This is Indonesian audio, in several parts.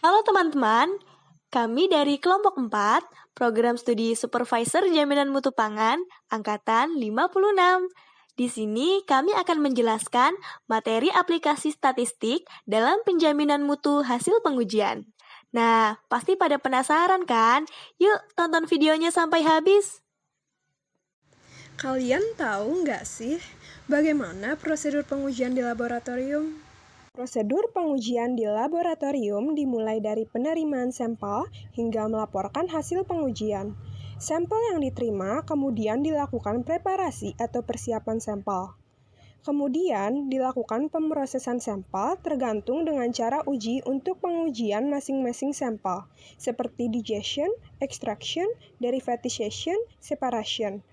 Halo teman-teman, kami dari kelompok 4, Program Studi Supervisor Jaminan Mutu Pangan, Angkatan 56. Di sini kami akan menjelaskan materi aplikasi statistik dalam penjaminan mutu hasil pengujian. Nah, pasti pada penasaran kan? Yuk tonton videonya sampai habis. Kalian tahu nggak sih bagaimana prosedur pengujian di laboratorium? Prosedur pengujian di laboratorium dimulai dari penerimaan sampel hingga melaporkan hasil pengujian. Sampel yang diterima kemudian dilakukan preparasi atau persiapan sampel. Kemudian dilakukan pemrosesan sampel tergantung dengan cara uji untuk pengujian masing-masing sampel, seperti digestion, extraction, derivatization, separation.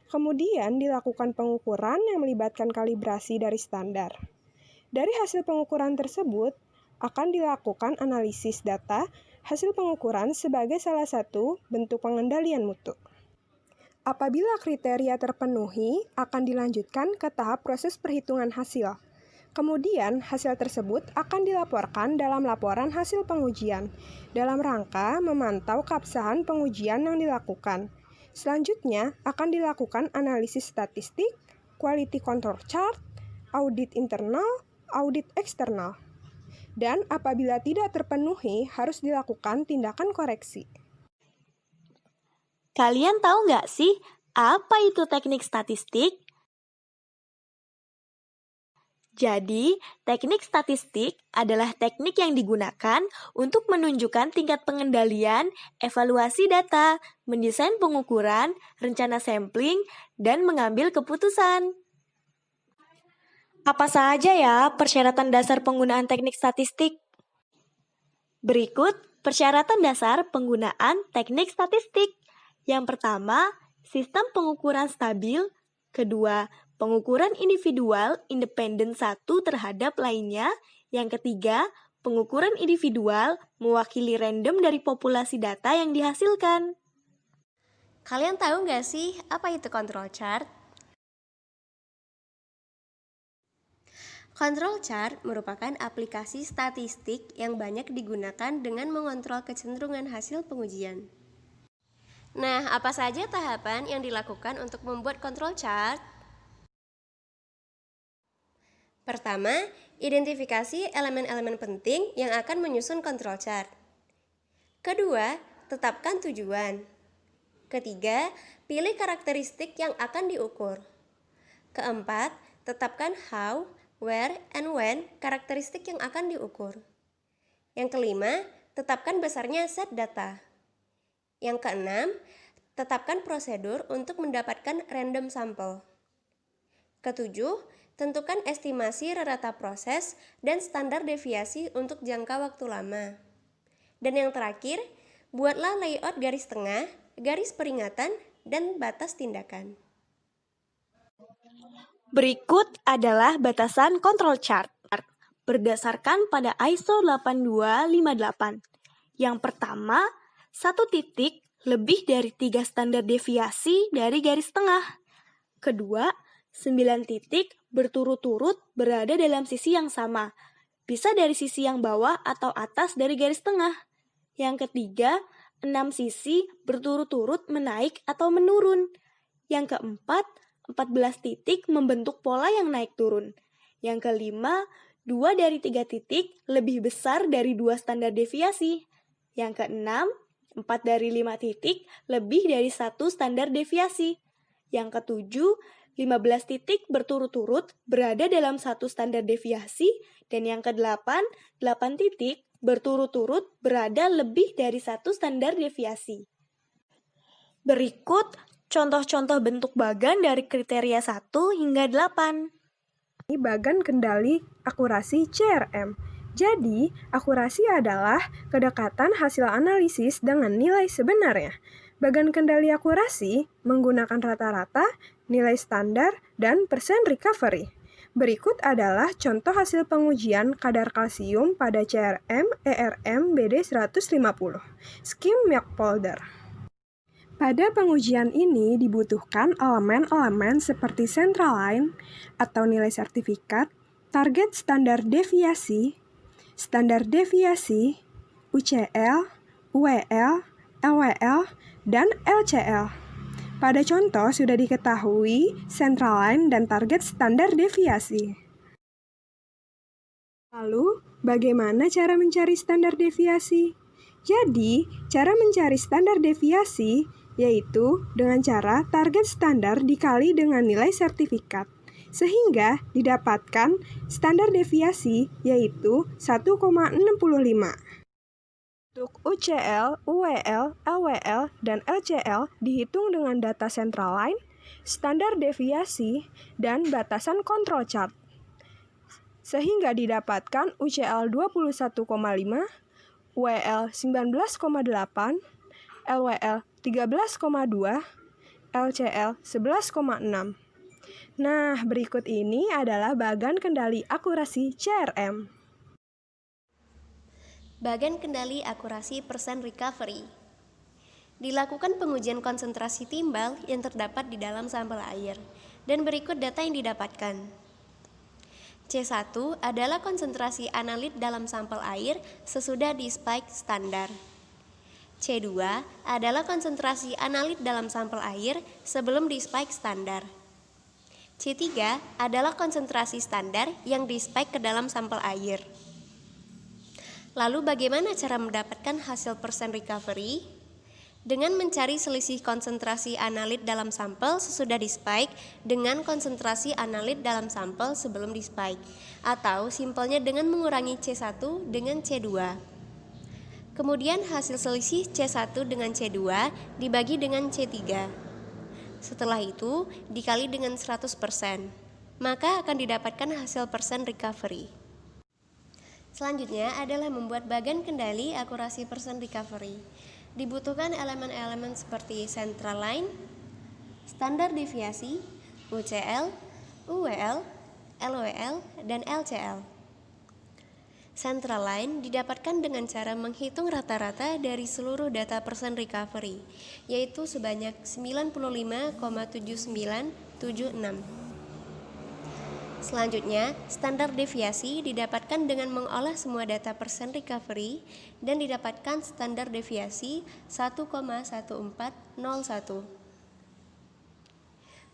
Kemudian dilakukan pengukuran yang melibatkan kalibrasi dari standar. Dari hasil pengukuran tersebut, akan dilakukan analisis data hasil pengukuran sebagai salah satu bentuk pengendalian mutu. Apabila kriteria terpenuhi, akan dilanjutkan ke tahap proses perhitungan hasil. Kemudian, hasil tersebut akan dilaporkan dalam laporan hasil pengujian, dalam rangka memantau keabsahan pengujian yang dilakukan. Selanjutnya, akan dilakukan analisis statistik, quality control chart, audit internal, audit eksternal. Dan apabila tidak terpenuhi, harus dilakukan tindakan koreksi. Kalian tahu nggak sih apa itu teknik statistik? Jadi, teknik statistik adalah teknik yang digunakan untuk menunjukkan tingkat pengendalian, evaluasi data, mendesain pengukuran, rencana sampling, dan mengambil keputusan. Apa saja ya persyaratan dasar penggunaan teknik statistik? Berikut persyaratan dasar penggunaan teknik statistik. Yang pertama, sistem pengukuran stabil. Kedua, pengukuran individual independen satu terhadap lainnya. Yang ketiga, pengukuran individual mewakili random dari populasi data yang dihasilkan. Kalian tahu nggak sih apa itu control chart? Control chart merupakan aplikasi statistik yang banyak digunakan dengan mengontrol kecenderungan hasil pengujian. Nah, apa saja tahapan yang dilakukan untuk membuat control chart? Pertama, identifikasi elemen-elemen penting yang akan menyusun control chart. Kedua, tetapkan tujuan. Ketiga, pilih karakteristik yang akan diukur. Keempat, tetapkan how, where, and when karakteristik yang akan diukur. Yang kelima, tetapkan besarnya set data. Yang keenam, tetapkan prosedur untuk mendapatkan random sampel. Ketujuh, tentukan estimasi rata proses dan standar deviasi untuk jangka waktu lama. Dan yang terakhir, buatlah layout garis tengah, garis peringatan, dan batas tindakan. Berikut adalah batasan control chart berdasarkan pada ISO 8258. Yang pertama, 1 titik lebih dari 3 standar deviasi dari garis tengah. Kedua, 9 titik berturut-turut berada dalam sisi yang sama, bisa dari sisi yang bawah atau atas dari garis tengah. Yang ketiga, 6 sisi berturut-turut menaik atau menurun. Yang keempat, 14 titik membentuk pola yang naik turun. Yang kelima, 2 dari 3 titik lebih besar dari 2 standar deviasi. Yang keenam, 4 dari 5 titik lebih dari 1 standar deviasi. Yang ketujuh, 15 titik berturut-turut berada dalam 1 standar deviasi. Dan yang kedelapan, 8 titik berturut-turut berada lebih dari 1 standar deviasi. Berikut contoh-contoh bentuk bagan dari kriteria 1 hingga 8. Ini bagan kendali akurasi CRM. Jadi, akurasi adalah kedekatan hasil analisis dengan nilai sebenarnya. Bagan kendali akurasi menggunakan rata-rata, nilai standar, dan persen recovery. Berikut adalah contoh hasil pengujian kadar kalsium pada CRM ERM BD 150, skim milk powder. Pada pengujian ini dibutuhkan elemen-elemen seperti central line atau nilai sertifikat, target standar deviasi, UCL, UEL, LWL, dan LCL. Pada contoh sudah diketahui central line dan target standar deviasi. Lalu, bagaimana cara mencari standar deviasi? Jadi, cara mencari standar deviasi yaitu dengan cara target standar dikali dengan nilai sertifikat, sehingga didapatkan standar deviasi yaitu 1,65. Untuk UCL, UEL, LWL, dan LCL dihitung dengan data central line, standar deviasi, dan batasan control chart, sehingga didapatkan UCL 21,5, UEL 19,8, LWL 13,2, LCL 11,6. Nah, berikut ini adalah bagan kendali akurasi CRM. Bagan kendali akurasi persen recovery. Dilakukan pengujian konsentrasi timbal yang terdapat di dalam sampel air, dan berikut data yang didapatkan. C1 adalah konsentrasi analit dalam sampel air sesudah di spike standar. C2 adalah konsentrasi analit dalam sampel air sebelum di spike standar. C3 adalah konsentrasi standar yang di spike ke dalam sampel air. Lalu bagaimana cara mendapatkan hasil persen recovery? Dengan mencari selisih konsentrasi analit dalam sampel sesudah di spike dengan konsentrasi analit dalam sampel sebelum di spike, atau simpelnya dengan mengurangi C1 dengan C2. Kemudian hasil selisih C1 dengan C2 dibagi dengan C3. Setelah itu dikali dengan 100%, maka akan didapatkan hasil persen recovery. Selanjutnya adalah membuat bagan kendali akurasi persen recovery. Dibutuhkan elemen-elemen seperti central line, standar deviasi, UCL, UWL, LWL, dan LCL. Central line didapatkan dengan cara menghitung rata-rata dari seluruh data persen recovery, yaitu sebanyak 95,7976. Selanjutnya, standar deviasi didapatkan dengan mengolah semua data persen recovery dan didapatkan standar deviasi 1,1401.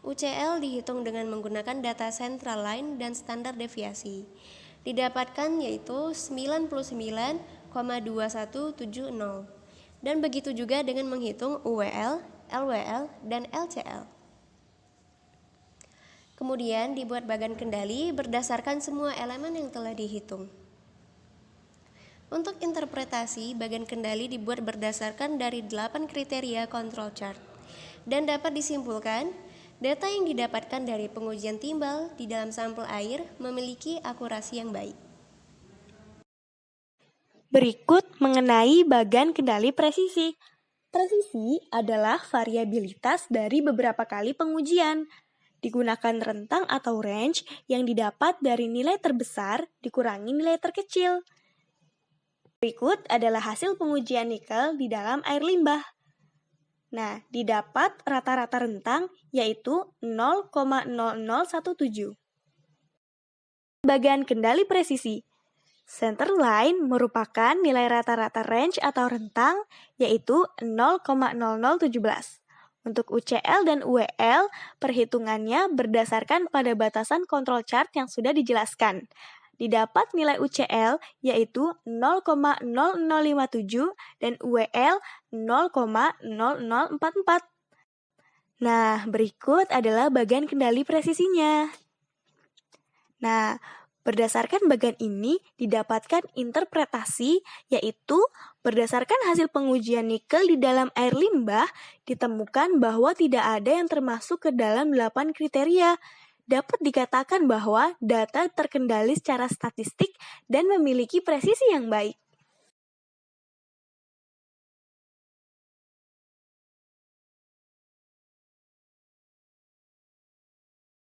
UCL dihitung dengan menggunakan data central line dan standar deviasi. Didapatkan yaitu 99,2170. Dan begitu juga dengan menghitung UWL, LWL, dan LCL. Kemudian dibuat bagan kendali berdasarkan semua elemen yang telah dihitung. Untuk interpretasi, bagan kendali dibuat berdasarkan dari 8 kriteria control chart dan dapat disimpulkan data yang didapatkan dari pengujian timbal di dalam sampel air memiliki akurasi yang baik. Berikut mengenai bagan kendali presisi. Presisi adalah variabilitas dari beberapa kali pengujian. Digunakan rentang atau range yang didapat dari nilai terbesar dikurangi nilai terkecil. Berikut adalah hasil pengujian nikel di dalam air limbah. Nah, didapat rata-rata rentang yaitu 0,0017. Bagan kendali presisi. Center line merupakan nilai rata-rata range atau rentang yaitu 0,0017. Untuk UCL dan UWL, perhitungannya berdasarkan pada batasan control chart yang sudah dijelaskan. Didapat nilai UCL yaitu 0,0057 dan UWL 0,0044. Nah, berikut adalah bagan kendali presisinya. Nah, berdasarkan bagan ini didapatkan interpretasi yaitu berdasarkan hasil pengujian nikel di dalam air limbah ditemukan bahwa tidak ada yang termasuk ke dalam 8 kriteria. Dapat dikatakan bahwa data terkendali secara statistik dan memiliki presisi yang baik.